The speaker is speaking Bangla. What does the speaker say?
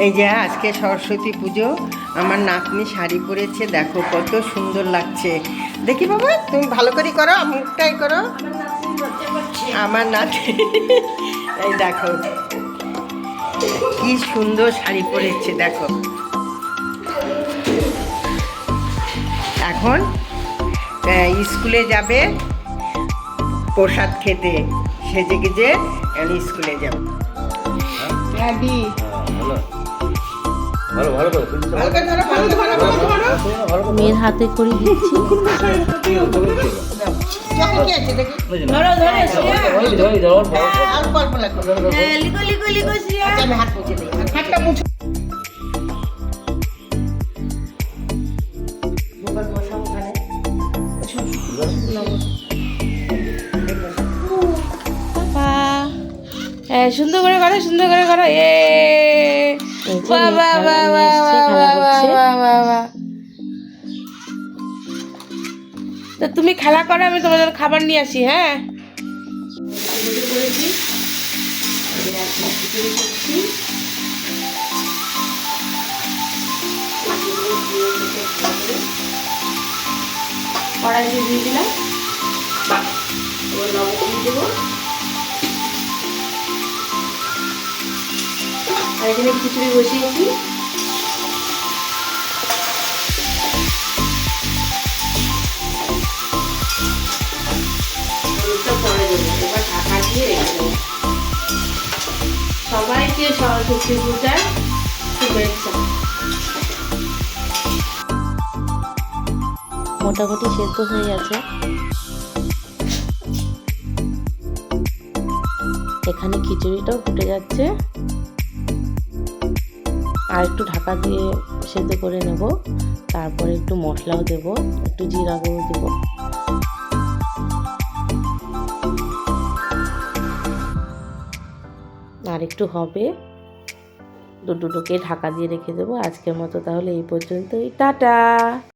এই যে আজকে সরস্বতী পুজো, আমার নাতনি শাড়ি পরেছে, দেখো কত সুন্দর লাগছে। দেখি বাবা, তুমি ভালো করে করো, মুখটাই করো। আমার নাতনি এই দেখো কি সুন্দর শাড়ি পরেছে, দেখো। এখন স্কুলে যাবে প্রসাদ খেতে, সেজে গেজে স্কুলে যাবে। মেয়ের হাতে করে দিচ্ছি। সুন্দর করে করো, সুন্দর করে করো। তো তুমি খেলা করো, আমি তোমার জন্য খাবার নিয়ে আসি। হ্যাঁ, কড়াই দিয়ে দিলাম, লবণ দিয়ে দেবো। আর এখানে খিচুড়ি বসিয়েছি। এবার ঢাকা দিয়ে রেখে দেবো। সবাইকে সরস্বতী পূজার শুভেচ্ছা। মোটামুটি সেদ্ধ হয়ে গেছে। এখানে খিচুড়িটাও ফুটে যাচ্ছে, আর একটু ঢাকা দিয়ে সেদ্ধ করে নেব। তারপরে একটু মশলাও দেব, একটু জিরা গুঁড়ো দেব। আর একটু হবে, দুটোকে ঢাকা দিয়ে রেখে দেবো। আজকের মতো তাহলে এই পর্যন্তই, টাটা।